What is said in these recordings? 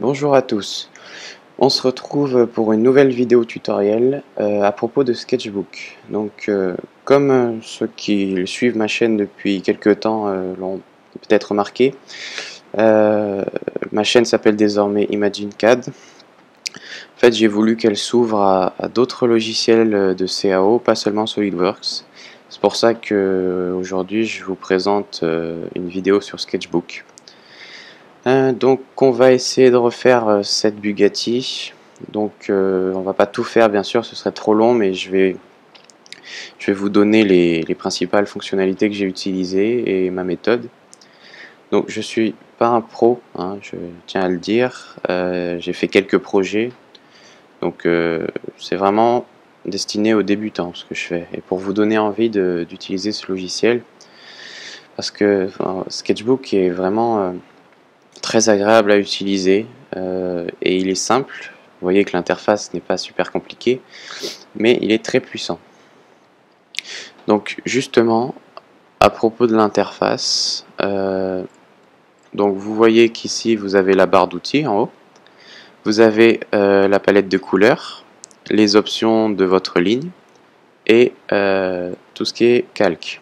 Bonjour à tous, on se retrouve pour une nouvelle vidéo tutoriel à propos de Sketchbook. Comme ceux qui suivent ma chaîne depuis quelques temps l'ont peut-être remarqué, euh, ma chaîne s'appelle désormais ImagineCAD. En fait, j'ai voulu qu'elle s'ouvre à d'autres logiciels de CAO, pas seulement SolidWorks. C'est pour ça que aujourd'hui je vous présente une vidéo sur Sketchbook. Donc on va essayer de refaire cette Bugatti. On va pas tout faire bien sûr, ce serait trop long, mais je vais vous donner les principales fonctionnalités que j'ai utilisées et ma méthode. Donc je suis pas un pro, hein, je tiens à le dire. J'ai fait quelques projets, c'est vraiment destiné aux débutants ce que je fais. Et pour vous donner envie d'utiliser ce logiciel, parce que Sketchbook est vraiment très agréable à utiliser et il est simple. Vous voyez que l'interface n'est pas super compliquée, mais il est très puissant. Donc justement, à propos de l'interface, donc vous voyez qu'ici vous avez la barre d'outils en haut, vous avez la palette de couleurs, les options de votre ligne et tout ce qui est calque.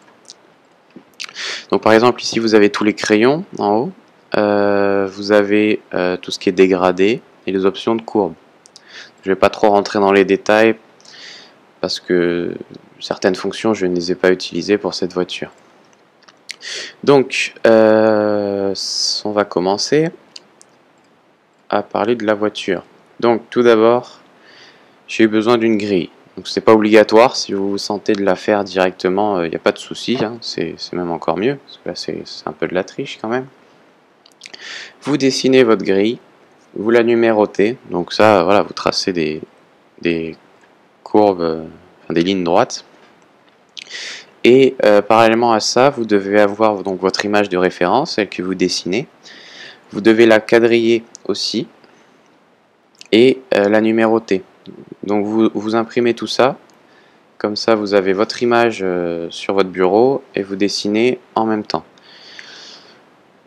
Donc par exemple ici vous avez tous les crayons en haut, vous avez tout ce qui est dégradé et les options de courbe. Je ne vais pas trop rentrer dans les détails parce que certaines fonctions je ne les ai pas utilisées pour cette voiture. Donc on va commencer à parler de la voiture. Donc tout d'abord j'ai eu besoin d'une grille. Donc c'est pas obligatoire, si vous vous sentez de la faire directement, il n'y a pas de souci, hein, c'est même encore mieux, parce que là c'est un peu de la triche quand même. Vous dessinez votre grille, vous la numérotez, donc ça voilà, vous tracez des courbes, enfin, des lignes droites. Et parallèlement à ça, vous devez avoir donc votre image de référence, celle que vous dessinez. Vous devez la quadriller aussi et la numéroter. Donc vous imprimez tout ça, comme ça vous avez votre image sur votre bureau et vous dessinez en même temps.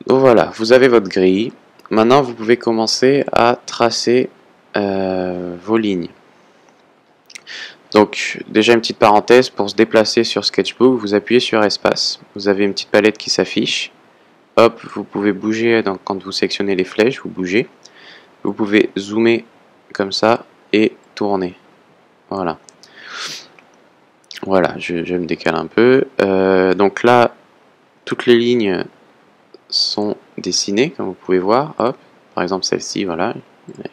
Donc voilà, vous avez votre grille. Maintenant vous pouvez commencer à tracer vos lignes. Donc déjà une petite parenthèse, pour se déplacer sur Sketchbook, vous appuyez sur espace. Vous avez une petite palette qui s'affiche. Hop, vous pouvez bouger, donc quand vous sélectionnez les flèches, vous bougez. Vous pouvez zoomer comme ça et tourner. Voilà. Voilà, je me décale un peu. Donc là, toutes les lignes sont dessinées, comme vous pouvez voir. Hop, par exemple celle-ci, voilà,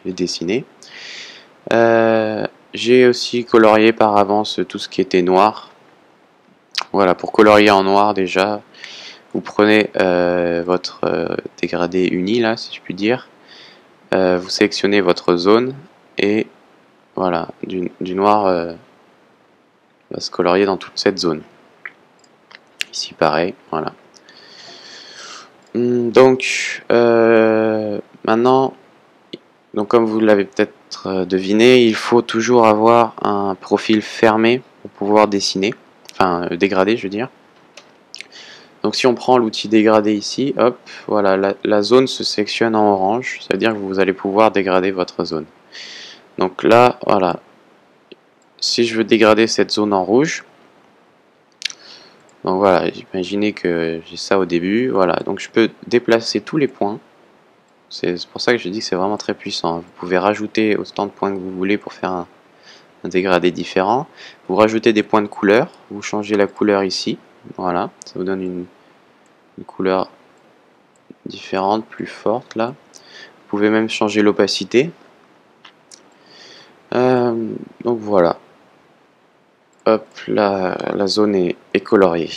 elle est dessinée. J'ai aussi colorié par avance tout ce qui était noir. Voilà, pour colorier en noir déjà, vous prenez votre dégradé uni là, si je puis dire. Vous sélectionnez votre zone et voilà, du noir va se colorier dans toute cette zone. Ici pareil, voilà. Donc maintenant, donc comme vous l'avez peut-être deviné, il faut toujours avoir un profil fermé pour pouvoir dessiner, enfin dégrader je veux dire. Donc si on prend l'outil dégradé ici, hop, voilà, la zone se sélectionne en orange, ça veut dire que vous allez pouvoir dégrader votre zone. Donc là, voilà, si je veux dégrader cette zone en rouge, donc voilà, imaginez que j'ai ça au début, voilà, donc je peux déplacer tous les points. C'est pour ça que je dis que c'est vraiment très puissant. Vous pouvez rajouter autant de points que vous voulez pour faire un dégradé différent. Vous rajoutez des points de couleur, vous changez la couleur ici, voilà, ça vous donne une couleur différente, plus forte là. Vous pouvez même changer l'opacité. Donc voilà. Hop, la zone est coloriée.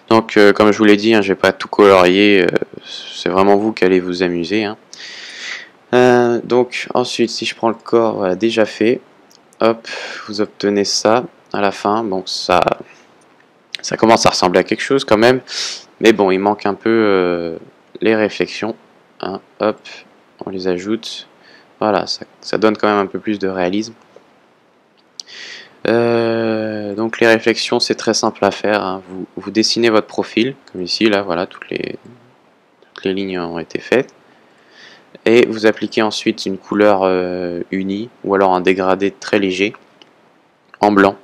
Donc comme je vous l'ai dit, hein, je vais pas tout colorier, c'est vraiment vous qui allez vous amuser. Hein. Donc ensuite, si je prends le corps, voilà, déjà fait, hop, vous obtenez ça à la fin. Bon, ça commence à ressembler à quelque chose quand même, mais bon, il manque un peu les réflexions. Hein, hop, on les ajoute. Voilà, ça donne quand même un peu plus de réalisme. Donc les réflexions, c'est très simple à faire. Hein. Vous dessinez votre profil, comme ici, là, voilà, toutes les lignes ont été faites. Et vous appliquez ensuite une couleur unie ou alors un dégradé très léger en blanc.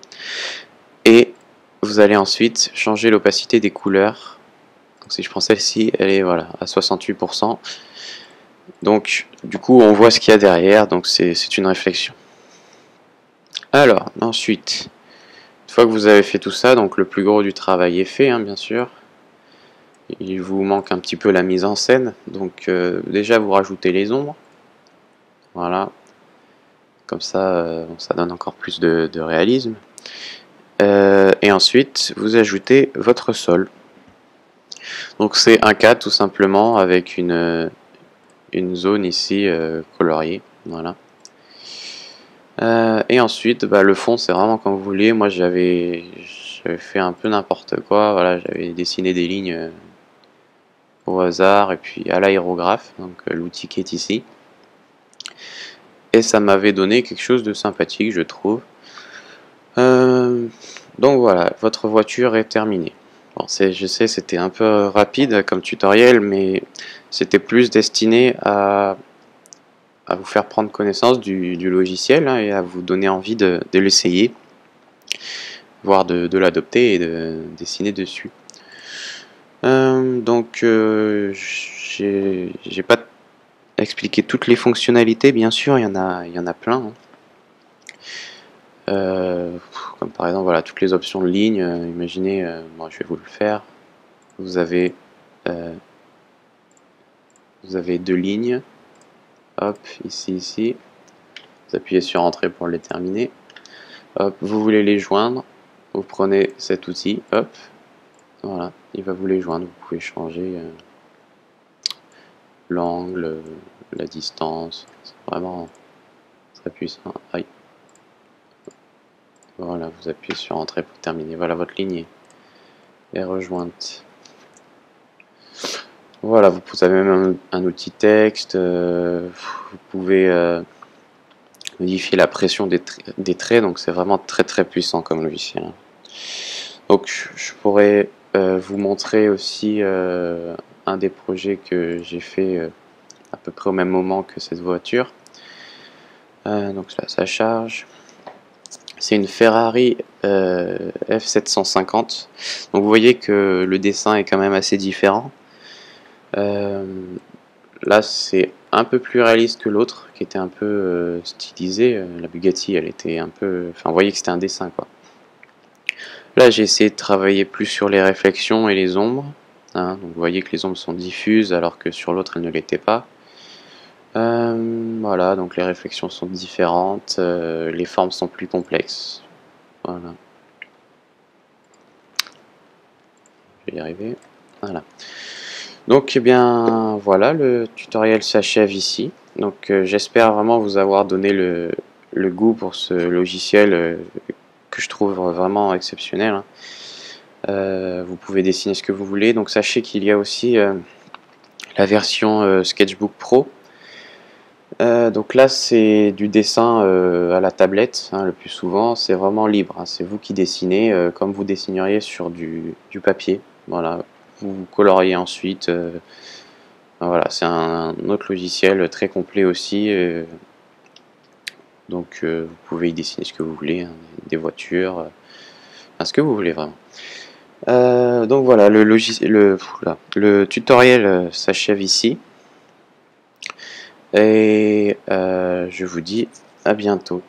Et vous allez ensuite changer l'opacité des couleurs. Donc si je prends celle-ci, elle est voilà, à 68%. Donc du coup on voit ce qu'il y a derrière, donc c'est une réflexion. Alors ensuite, une fois que vous avez fait tout ça, donc le plus gros du travail est fait, hein, bien sûr. Il vous manque un petit peu la mise en scène, donc déjà vous rajoutez les ombres. Voilà, comme ça, ça donne encore plus de réalisme. Et ensuite, vous ajoutez votre sol. Donc c'est un cadre tout simplement avec une zone ici coloriée. Voilà. Et ensuite, bah, le fond c'est vraiment comme vous voulez. Moi j'avais fait un peu n'importe quoi. Voilà, j'avais dessiné des lignes au hasard et puis à l'aérographe, donc l'outil qui est ici. Et ça m'avait donné quelque chose de sympathique, je trouve. Donc voilà, votre voiture est terminée. Bon, je sais, c'était un peu rapide comme tutoriel, mais c'était plus destiné à vous faire prendre connaissance du logiciel, hein, et à vous donner envie de l'essayer, voire de l'adopter et de dessiner dessus. Donc j'ai pas expliqué toutes les fonctionnalités, bien sûr, il y en a plein, hein. Comme par exemple voilà, toutes les options de ligne, imaginez, moi je vais vous le faire, vous avez deux lignes, hop, ici, vous appuyez sur entrée pour les terminer, hop, vous voulez les joindre, vous prenez cet outil, hop, voilà, il va vous les joindre, vous pouvez changer l'angle, la distance, c'est vraiment très puissant. Aïe. Voilà, vous appuyez sur entrée pour terminer, voilà, votre ligne est rejointe. Voilà, vous avez même un outil texte, vous pouvez modifier la pression des traits, donc c'est vraiment très puissant comme logiciel. Donc je pourrais vous montrer aussi un des projets que j'ai fait à peu près au même moment que cette voiture. Donc là ça charge. C'est une Ferrari F750. Donc vous voyez que le dessin est quand même assez différent. Là c'est un peu plus réaliste que l'autre qui était un peu stylisé. La Bugatti elle était un peu... Enfin vous voyez que c'était un dessin quoi. Là j'ai essayé de travailler plus sur les réflexions et les ombres, hein. Donc vous voyez que les ombres sont diffuses alors que sur l'autre elles ne l'étaient pas. Voilà, donc les réflexions sont différentes, les formes sont plus complexes. Voilà. Je vais y arriver. Voilà. Donc eh bien voilà, le tutoriel s'achève ici. Donc j'espère vraiment vous avoir donné le goût pour ce logiciel que je trouve vraiment exceptionnel, hein. Vous pouvez dessiner ce que vous voulez. Donc sachez qu'il y a aussi la version Sketchbook Pro. Donc là c'est du dessin à la tablette, hein, le plus souvent. C'est vraiment libre, hein. C'est vous qui dessinez comme vous dessineriez sur du papier. Voilà. Vous coloriez ensuite. Voilà, c'est un autre logiciel très complet aussi. Donc vous pouvez y dessiner ce que vous voulez, hein, des voitures, ce que vous voulez vraiment. Donc voilà, le tutoriel s'achève ici. Et je vous dis à bientôt.